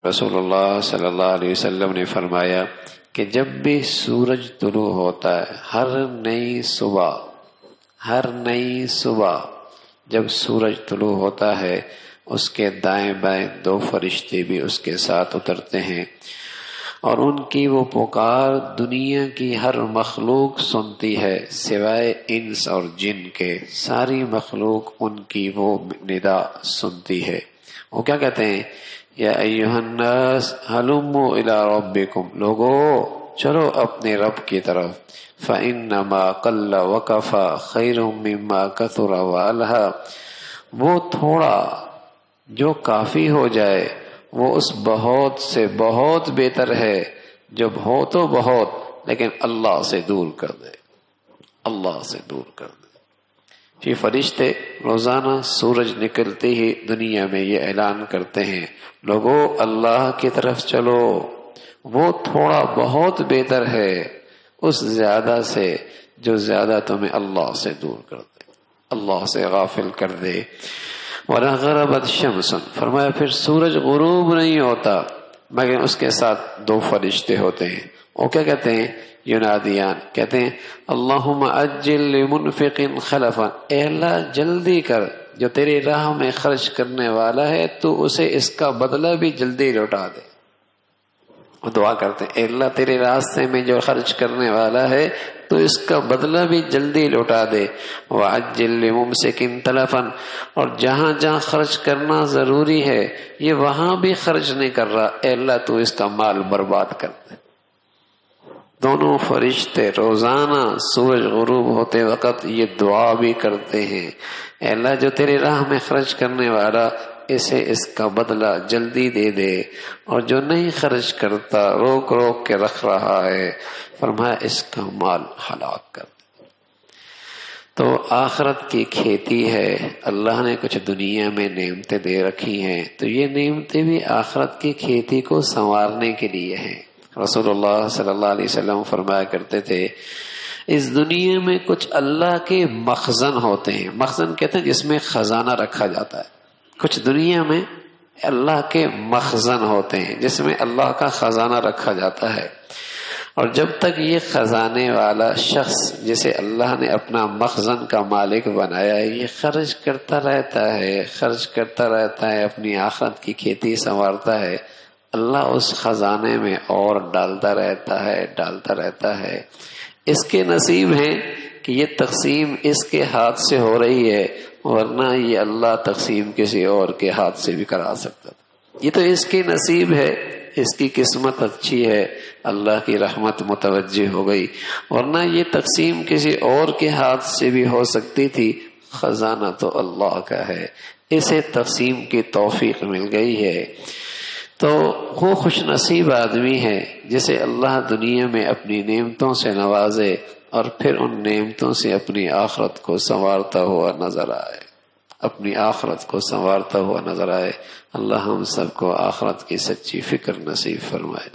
رسول اللہ صلی اللہ علیہ وسلم نے فرمایا کہ جب بھی سورج طلوع ہوتا ہے، ہر نئی صبح جب سورج طلوع ہوتا ہے، اس کے دائیں بائیں 2 فرشتے بھی اس کے ساتھ اترتے ہیں، اور ان کی وہ پکار دنیا کی ہر مخلوق سنتی ہے سوائے انس اور جن کے۔ ساری مخلوق ان کی وہ ندا سنتی ہے۔ وہ کیا کہتے ہیں؟ یا ایھا الناس ہلموا الی ربکم، لوگو چلو اپنے رب کی طرف، فانما قل وکفى خیر مما کثر والھا، وہ تھوڑا جو کافی ہو جائے وہ اس بہت سے بہت بہتر ہے جو ہو تو بہت لیکن اللہ سے دور کر دے، اللہ سے دور کر دے۔ یہ فرشتے روزانہ سورج نکلتے ہی دنیا میں یہ اعلان کرتے ہیں، لوگو اللہ کی طرف چلو، وہ تھوڑا بہت بہتر ہے اس زیادہ سے جو زیادہ تمہیں اللہ سے دور کر دے، اللہ سے غافل کر دے۔ وَلَا غَرَبَتْ شَمْسٌ، فرمایا پھر سورج غروب نہیں ہوتا مگر اس کے ساتھ 2 فرشتے ہوتے ہیں، وہ کیا کہتے ہیں؟ ینادیان، کہتے ہیں اللہم عجل لمنفق خلفا، اے اللہ جلدی کر جو تیری راہ میں خرچ کرنے والا ہے تو اسے اس کا بدلہ بھی جلدی لوٹا دے۔ وہ دعا کرتے ہیں اے اللہ تیرے راستے میں جو خرچ کرنے والا ہے تو اس کا بدلہ بھی جلدی لوٹا دے۔ وعجل لممسک تلفا، اور جہاں جہاں خرچ کرنا ضروری ہے یہ وہاں بھی خرچ نہیں کر رہا، اے اللہ تو اس کا مال برباد کر دے۔ دونوں فرشتے روزانہ سورج غروب ہوتے وقت یہ دعا بھی کرتے ہیں، اے اللہ جو تیرے راہ میں خرچ کرنے والا اسے اس کا بدلہ جلدی دے دے، اور جو نہیں خرچ کرتا روک روک کے رکھ رہا ہے فرمایا اس کا مال ہلاک کر دے۔ تو آخرت کی کھیتی ہے، اللہ نے کچھ دنیا میں نعمتیں دے رکھی ہیں تو یہ نعمتیں بھی آخرت کی کھیتی کو سنوارنے کے لیے ہیں۔ رسول اللہ صلی اللہ علیہ وسلم فرمایا کرتے تھے اس دنیا میں کچھ اللہ کے مخزن ہوتے ہیں، مخزن کہتے ہیں جس میں خزانہ رکھا جاتا ہے، کچھ دنیا میں اللہ کے مخزن ہوتے ہیں جس میں اللہ کا خزانہ رکھا جاتا ہے، اور جب تک یہ خزانے والا شخص جسے اللہ نے اپنا مخزن کا مالک بنایا ہے یہ خرچ کرتا رہتا ہے اپنی آخرت کی کھیتی سنوارتا ہے، اللہ اس خزانے میں اور ڈالتا رہتا ہے۔ اس کے نصیب ہے کہ یہ تقسیم اس کے ہاتھ سے ہو رہی ہے، ورنہ یہ اللہ تقسیم کسی اور کے ہاتھ سے بھی کرا سکتا تھا۔ یہ تو اس کے نصیب ہے، اس کی قسمت اچھی ہے، اللہ کی رحمت متوجہ ہو گئی، ورنہ یہ تقسیم کسی اور کے ہاتھ سے بھی ہو سکتی تھی۔ خزانہ تو اللہ کا ہے، اسے تقسیم کی توفیق مل گئی ہے، تو وہ خوش نصیب آدمی ہے جسے اللہ دنیا میں اپنی نعمتوں سے نوازے اور پھر ان نعمتوں سے اپنی آخرت کو سنوارتا ہوا نظر آئے۔ اللہ ہم سب کو آخرت کی سچی فکر نصیب فرمائے۔